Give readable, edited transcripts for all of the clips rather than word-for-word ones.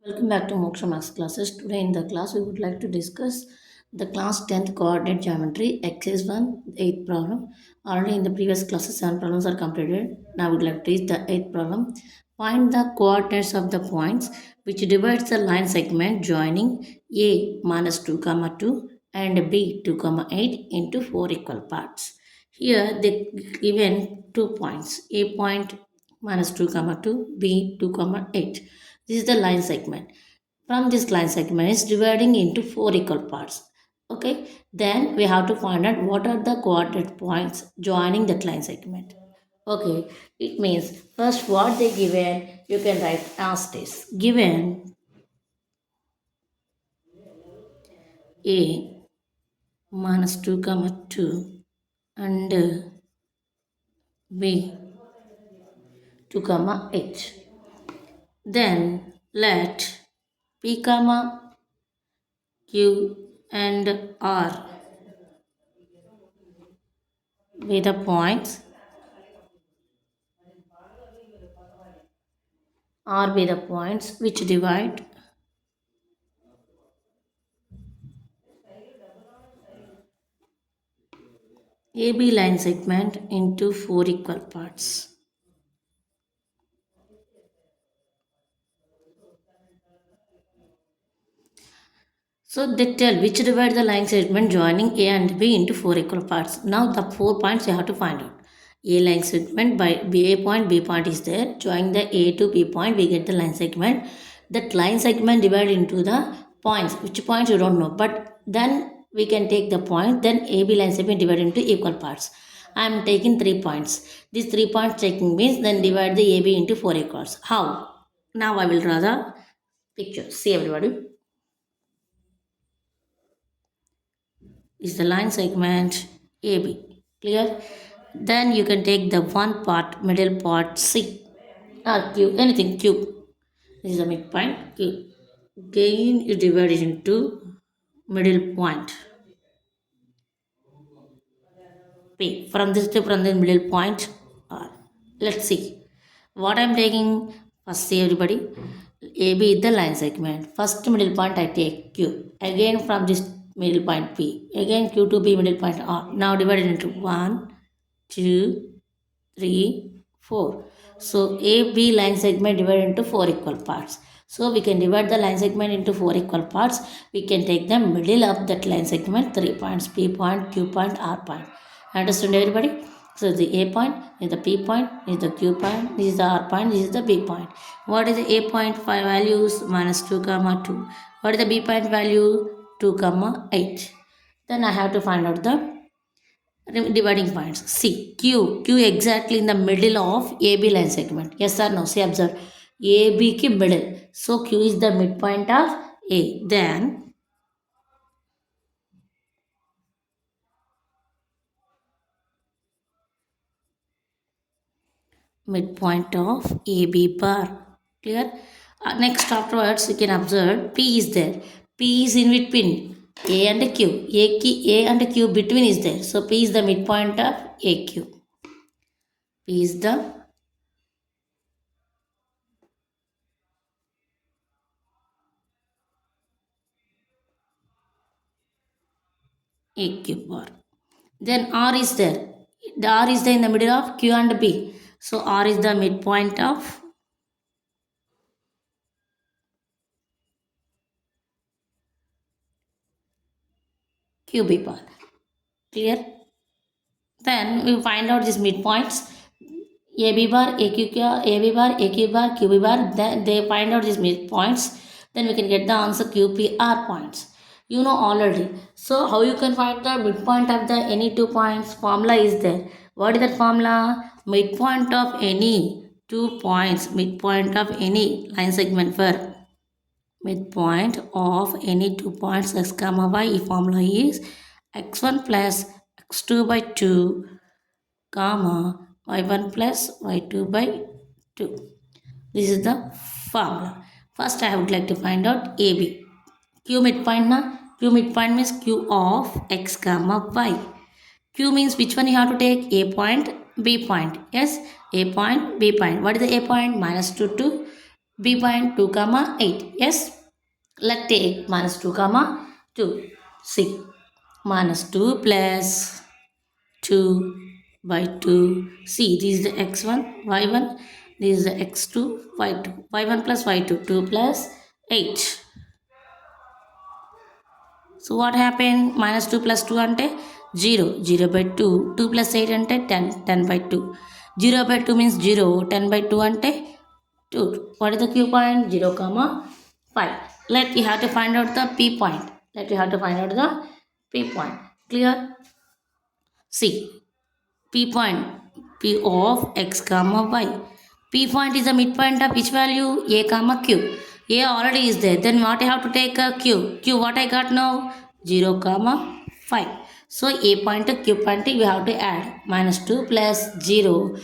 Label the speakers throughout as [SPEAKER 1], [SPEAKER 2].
[SPEAKER 1] Welcome back to Moksha Max classes. Today in the class we would like to discuss the class 10th coordinate geometry exercise 1 8th problem. Already in the previous classes 7 problems are completed. Now we would like to read the 8th problem. Find the coordinates of the points which divides the line segment joining A minus 2 comma 2 and B 2 comma 8 into 4 equal parts. Here they given 2 points, A point minus 2 comma 2, B 2 comma 8. This is the line segment. From this line segment is dividing into 4 equal parts. Okay, then we have to find out what are the coordinate points joining that line segment. Okay, it means first what they given you can write as this. Given A minus 2 comma 2 and B 2 comma 8. Then let P comma Q and R be the points. R be the points which divide AB line segment into 4 equal parts. So they tell which divide the line segment joining A and B into 4 equal parts. Now the 4 points you have to find out. A line segment by B point is there. Join the A to B point, we get the line segment. That line segment divided into the points. Which points you don't know, but then we can take the point. Then AB line segment divided into equal parts. I am taking 3 points. These 3 points taking means then divide the AB into 4 equals. How? Now I will draw the picture. See everybody. Is the line segment AB. Clear? Then you can take the one part, middle part C or Q, anything Q. This is the midpoint Q. Again you divide it into middle point P. From this to from the middle point R. Let's see. What I'm taking first, see everybody. AB is the line segment. First middle point I take Q. Again from this middle point P. Again Q to B middle point R. Now divided into 1, 2, 3, 4. So AB line segment divided into 4 equal parts. So we can divide the line segment into 4 equal parts. We can take the middle of that line segment, 3 points, P point, Q point, R point. Understand everybody? So the A point is the P point, is the Q point, this is the R point, this is the B point. What is the A point values? Minus 2 comma 2. What is the B point value? 2 comma 8. Then I have to find out the dividing points. See, Q exactly in the middle of AB line segment. Yes or no? See, observe. AB ki middle. So Q is the midpoint of A. Then midpoint of AB bar. Clear? Next afterwards you can observe P is there. P is in between A and Q. A and Q between is there. So P is the midpoint of AQ. P is the AQ bar. Then R is there. The R is there in the middle of Q and B. So R is the midpoint of QB bar. Clear? Then we find out these midpoints. AB bar, AQ bar, AB bar, AQ bar, QB bar. Then they find out these midpoints. Then we can get the answer QPR points. You know already. So how you can find the midpoint of the any 2 points? Formula is there. What is that formula? Midpoint of any 2 points. Midpoint of any line segment for midpoint of any 2 points x comma y. Formula is x1 plus x2 by 2 comma y1 plus y2 by 2. This is the formula. First I would like to find out AB. Q midpoint na? Q midpoint means Q of x comma y. Q means which one you have to take? A point, B point. Yes, A point, B point. What is the A point? Minus 2 to B point 2 comma 8. Yes. Let's take minus 2 comma 2. See, minus 2 plus 2 by 2. See, this is the x1, y1. This is the x2, y2. y1 plus y2, 2 plus 8. So what happened? Minus 2 plus 2 ante 0. 0 by 2. 2 plus 8 ante 10. 10 by 2. 0 by 2 means 0. 10 by 2 ante 2. What is the Q point? 0 comma 5. Let you have to find out the P point. Let you have to find out the P point. Clear? See. P point. P of x comma y. P point is the midpoint of which value? A comma q. A already is there. Then what I have to take a q? Q what I got now? 0 comma 5. So A point to Q point you have to add minus 2 plus 0,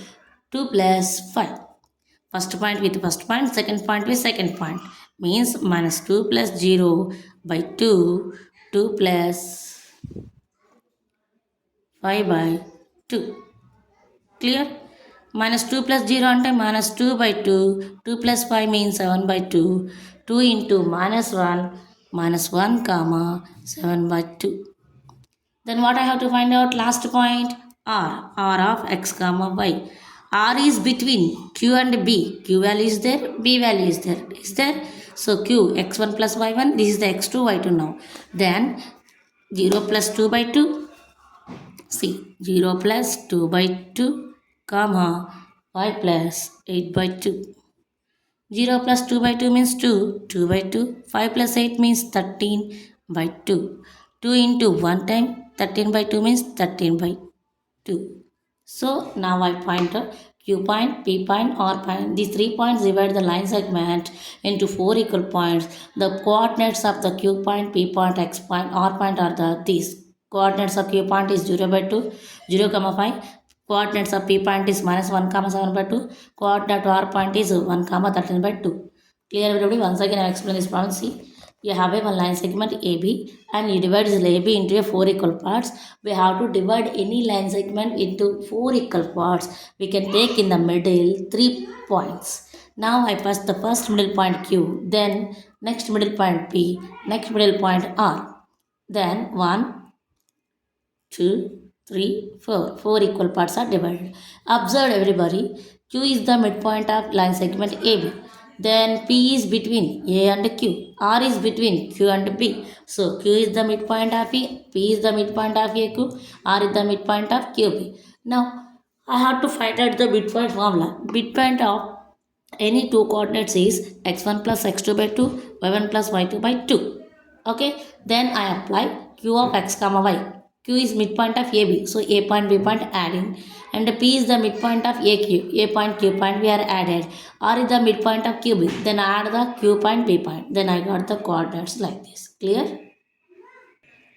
[SPEAKER 1] 2 plus 5. First point with first point, second point with second point. Means minus 2 plus 0 by 2, 2 plus 5 by 2. Clear? Minus 2 plus 0 ante minus 2 by 2. 2 plus 5 means 7 by 2. 2 into minus 1 comma 7 by 2. Then what I have to find out? Last point r. R of x comma y. R is between q and b. Q value is there, b value is there. Is there? So q x1 plus y1. This is the x2 y2 now. Then 0 plus 2 by 2. See 0 plus 2 by 2 comma 5 plus 8 by 2. 0 plus 2 by 2 means 2. 2 by 2. 5 plus 8 means 13 by 2. 2 into 1 time 13 by 2 means 13 by 2. So now I point Q point, P point, R point. These 3 points divide the line segment into 4 equal points. The coordinates of the Q point, P point, X point, R point are these. Coordinates of Q point is 0 by 2, 0 comma 5. Coordinates of P point is minus 1 comma 7 by 2. Coordinate R point is 1 comma 13 by 2. Clear everybody? Once again I explain this problem. See, you have a one line segment AB and you divide this AB into a 4 equal parts. We have to divide any line segment into 4 equal parts. We can take in the middle 3 points. Now I pass the first middle point Q, then next middle point P, next middle point R. Then 1, 2, 3, 4. 4 equal parts are divided. Observe everybody. Q is the midpoint of line segment AB. Then P is between A and Q. R is between Q and B. So Q is the midpoint of E. P is the midpoint of AQ. R is the midpoint of QB. Now I have to find out the midpoint formula. Midpoint of any two coordinates is x1 plus x2 by 2, y1 plus y2 by 2. Okay, then I apply q of x comma y. Q is midpoint of AB, so A point B point adding, and P is the midpoint of AQ. A point Q point we are added. R is the midpoint of QB. Then I add the Q point B point. Then I got the coordinates like this. Clear?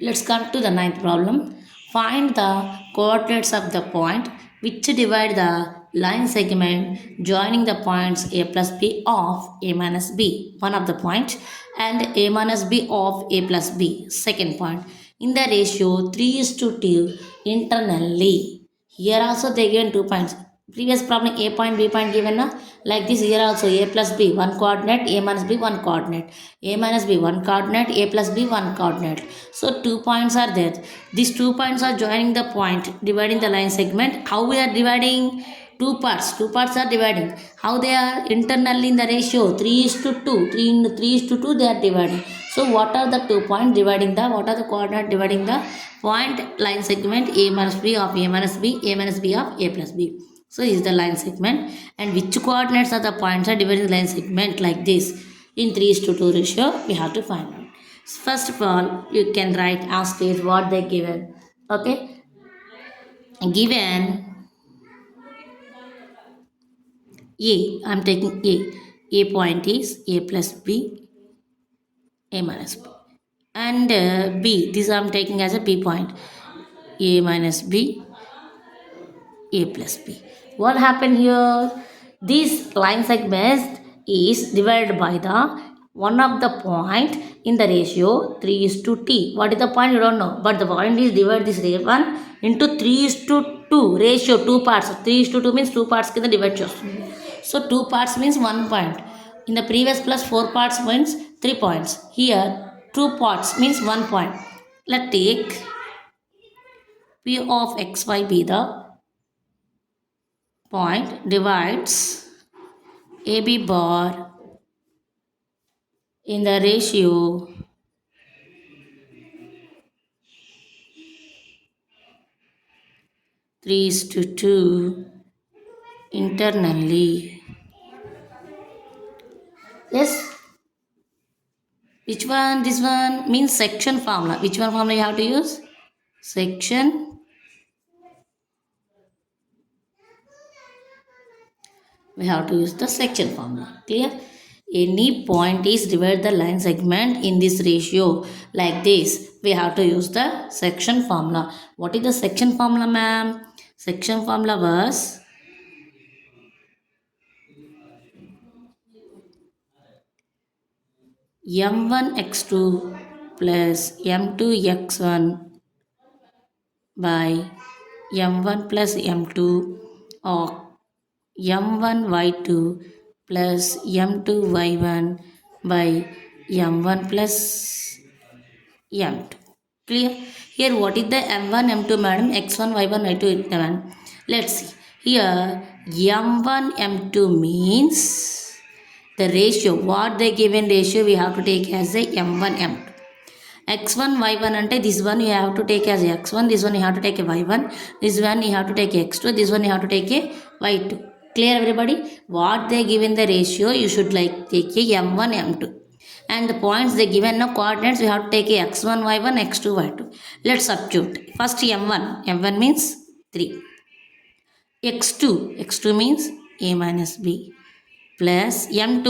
[SPEAKER 1] Let's come to the ninth problem. Find the coordinates of the point which divide the line segment joining the points A plus B of A minus B, one of the point, and A minus B of A plus B, second point, in the ratio 3:2 internally. Here also they given 2 points. Previous problem A point B point given like this. Here also A plus B one coordinate, A minus B one coordinate, A minus B one coordinate, A plus B one coordinate. So 2 points are there. These 2 points are joining the point, dividing the line segment. How we are dividing? 2 parts. 2 parts are dividing. How they are? Internally in the ratio 3:2. 3 into 3:2 they are dividing. So what are the 2 points dividing the? What are the coordinate dividing the point line segment A minus B of A minus B, A minus B of A plus B. So this is the line segment, and which coordinates are the points are dividing the line segment like this in 3:2 ratio we have to find out. First of all, you can write as is what they given. Okay, given A, I am taking A. A point is A plus B, A minus B, and B. This I am taking as a B point. A minus B, A plus B. What happened here? This line segment is divided by the one of the point in the ratio 3:T. What is the point? You don't know. But the point is divide this one into 3:2 ratio, 2 parts. 3:2 means 2 parts కింద divide చేస్తుంది. So 2 parts means 1 point. In the previous plus 4 parts means 3 points. Here 2 parts means 1 point. Let's take P of xy be the point divides AB bar in the ratio 3:2 internally. Yes. Which one? This one means section formula. Which one formula you have to use? Section. We have to use the section formula. Clear? Any point is divide the line segment in this ratio like this. We have to use the section formula. What is the section formula, ma'am? Section formula was m1 x2 plus m2 x1 by m1 plus m2 or m1 y2 plus m2 y1 by m1 plus m2. Clear? Here what is the m1 m2 madam? x1 y1 y2 y1. Let's see. Here m1 m2 means the ratio. What they given ratio we have to take as a m1 m2. x1 y1 ante this one you have to take as x1, this one you have to take a y1, this one you have to take x2, this one you have to take a y2. Clear everybody? What they given the ratio you should like take a m1 m2 and the points they given no coordinates you have to take a x1 y1 x2 y2. Let's substitute. First m1 means 3, x2 means a minus b plus m2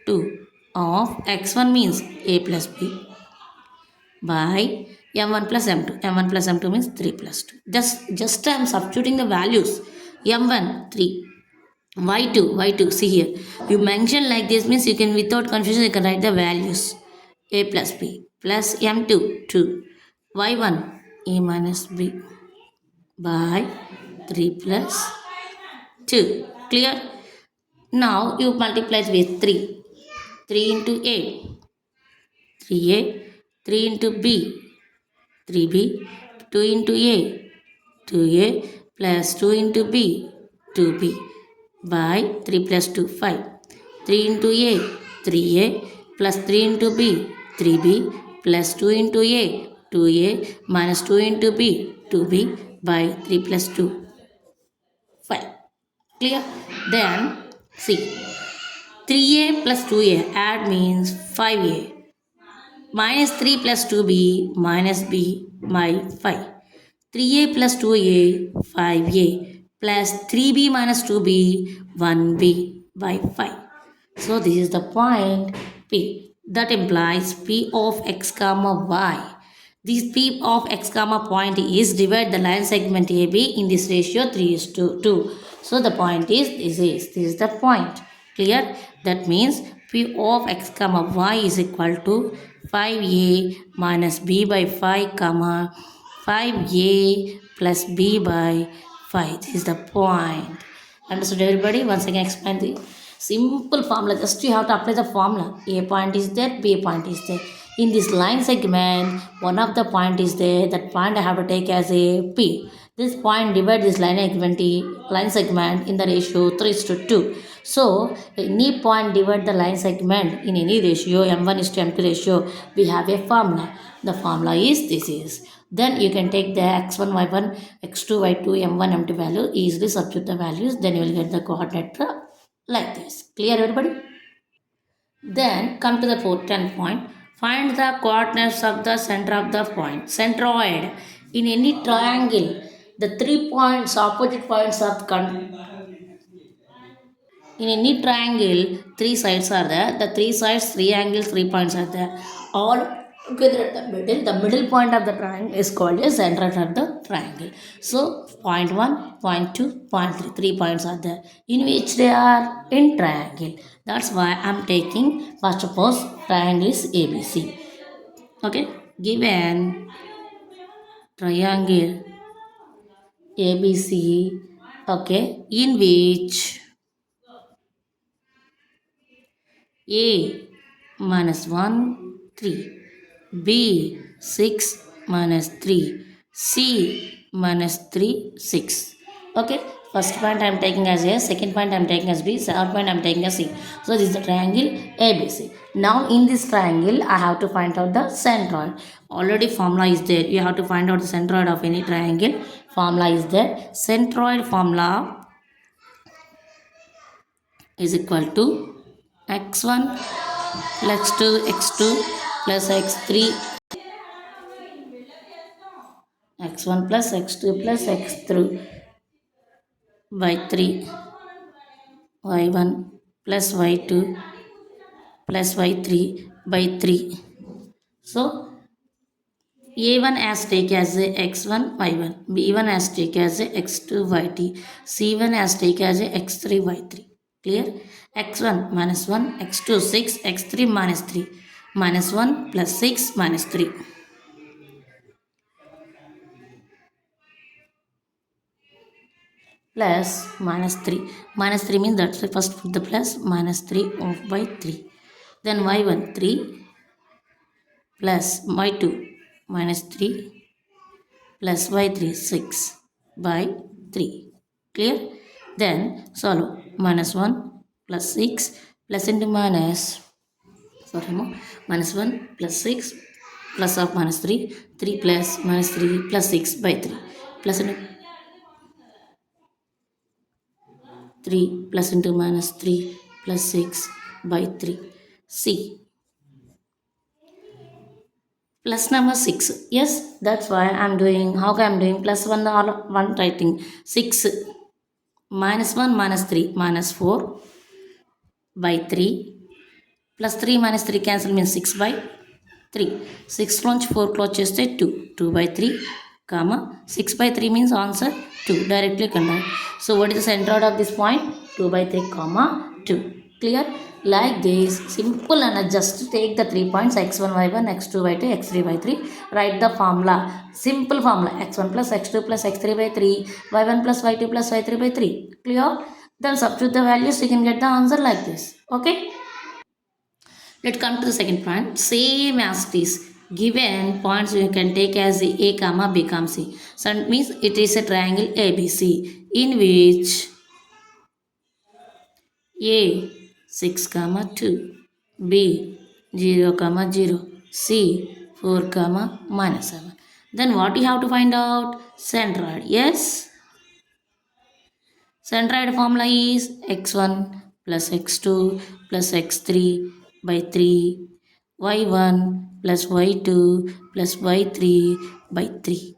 [SPEAKER 1] 2 of x1 means a plus b by m1 plus m2. m1 plus m2 means 3 plus 2. Just I am substituting the values. m1 3, y2 see here. You mention like this means you can without confusion you can write the values. A plus b plus m2 2, y1 a minus b by 3 plus 2. Clear? Now you multiply with 3. 3 into a, 3a, 3 into b, 3b, 2 into a, 2a plus 2 into b, 2b by 3 plus 2, 5. 3 into a, 3a plus 3 into b, 3b plus 2 into a, 2a minus 2 into b, 2b by 3 plus 2, 5. Clear? Then see 3a plus 2a add means 5a minus 3 plus 2b minus b by 5. 3a plus 2a 5a plus 3b minus 2b 1b by 5. So this is the point P. That implies P of x comma y. This P of x comma point is divide the line segment AB in this ratio 3:2. So the point is this is the point. Clear? That means P of x comma y is equal to 5a minus b by 5 comma 5a plus b by 5. This is the point. Understood everybody? Once again explain the simple formula. Just you have to apply the formula. A point is there, B point is there. In this line segment, one of the point is there. That point I have to take as a P. This point divide this line segment in the ratio 3:2. So any point divide the line segment in any ratio m1 is to m2 ratio. We have a formula. The formula is this is. Then you can take the x1, y1, x2, y2, m1, m2 value, easily substitute the values, then you will get the coordinate like this. Clear everybody? Then come to the 10th point. Find the coordinates of the center of the point. Centroid. In any triangle, the 3 points, opposite points of in any triangle, 3 sides are there. The 3 sides, 3 angles, 3 points are there. All together at the middle. The middle point of the triangle is called a center of the triangle. So, point 1, point 2, point 3. 3 points are there. In which they are in triangle. That's why I'm taking first of all triangle is ABC. Okay. Given triangle ABC. Okay. In which A minus 1 3, B 6 minus 3, C minus 3 6. Okay, first point I am taking as A, second point I am taking as B, third point I am taking as C. So this is the triangle ABC. Now in this triangle I have to find out the centroid. Already formula is there. You have to find out the centroid of any triangle. Formula is there. Centroid formula is equal to x1 plus 2 x2 plus x3 x1 plus x2 plus x3 by 3 y1 plus y2 plus y3 by 3. So a1 has take as a x1 y1, b1 has take as a x2 y2, c1 has take as a x3 y3. Clear? x1 minus 1, x2 6, x3 minus 3, minus 1 plus 6 minus 3. Plus minus 3. Minus 3 means that's the first put the plus, minus 3 off by 3. Then y1 3 plus y2 minus 3 plus y3 6 by 3. Clear? Then solve. Minus 1 plus 6 plus into minus, sorry, minus 1 plus 6 plus of minus 3, 3 plus minus 3 plus 6 by 3 plus into 3 plus into minus 3 plus 6 by 3. C. Plus number 6. Yes, that's why I'm doing, how come I'm doing plus 1 or 1 writing. 6 minus 1 minus 3 minus 4 by 3 plus 3 minus 3 cancel means 6 by 3. 6 నుంచి 4 close చేస్తే 2. 2 by 3 comma 6 by 3 means answer 2. Directly convert. So what is the center of this point? 2 by 3 comma 2. Clear? Like this, simple, and just take the 3 points x1 y1 x2 y2 x3 y3. Write the formula. Simple formula x1 plus x2 plus x3 by 3, y1 plus y2 plus y3 by 3. Clear? Then substitute the values, you can get the answer like this. Okay? Let's come to the second point. Same as this. Given points you can take as A comma B comma C. So it means it is a triangle ABC in which A 6 comma 2, B 0 comma 0, C 4 comma minus 7. Then what you have to find out? Centroid. Yes. Centroid formula is x1 plus x2 plus x3 by 3, y1 plus y2 plus y3 by 3.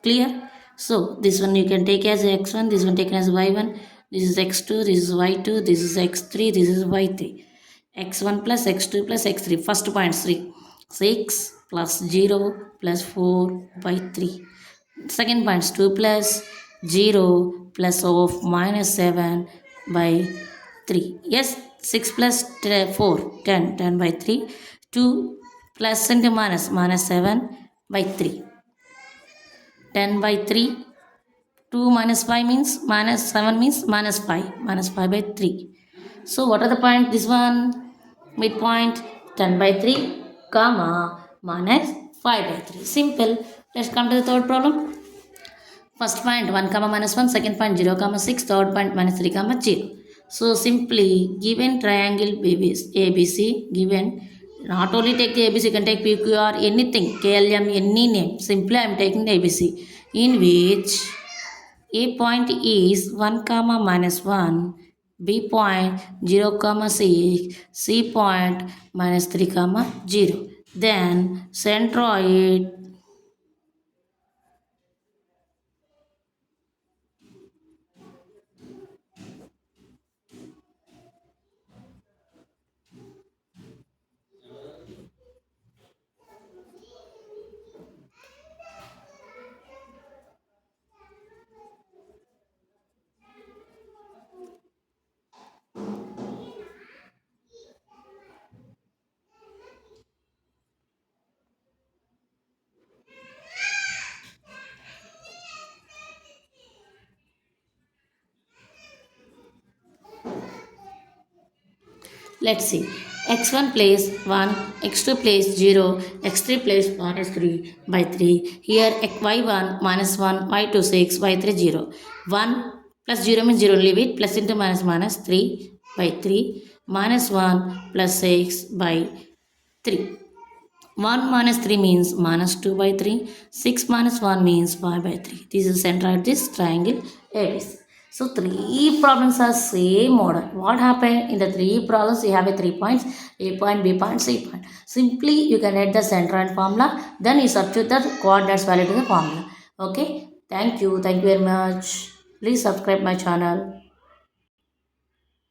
[SPEAKER 1] Clear? So this one you can take as x1, this one taken as y1, this is x2, this is y2, this is x3, this is y3. x1 plus x2 plus x3. First point 3. 6 plus 0 plus 4 by 3. Second point is 2 plus 0 plus of minus 7 by 3. Yes, 6 plus 4, 10, 10 by 3. 2 plus into minus, minus 7 by 3. 10 by 3. 2 minus 5 means minus 7 means minus 5. Minus 5 by 3. So what are the point? This one, midpoint 10 by 3, comma, minus 5 by 3. Simple. Let's come to the third problem. First point 1 comma minus 1, second point 0 comma 6, third point minus 3 comma 0. So simply given triangle ABC given, not only take the ABC, you can take PQR, anything, KLM, any name. Simply I am taking the ABC in which A point is 1 comma minus 1, B point 0 comma 6, C point minus 3 comma 0. Then centroid Let's see. x1 place 1, x2 place 0, x3 place minus 3 by 3. Here y1 minus 1, y2 6, y3 0. 1 plus 0 means 0, leave it. Plus into minus minus 3 by 3. Minus 1 plus 6 by 3. 1 minus 3 means minus 2 by 3. 6 minus 1 means 5 by 3. This is center of this triangle ABC. So 3 problems are same order. What happened in the 3 problems? You have a 3 points, A point, B point, C point. Simply you can add the center and formula. Then you substitute the coordinates value to the formula. Okay. Thank you. Thank you very much. Please subscribe my channel.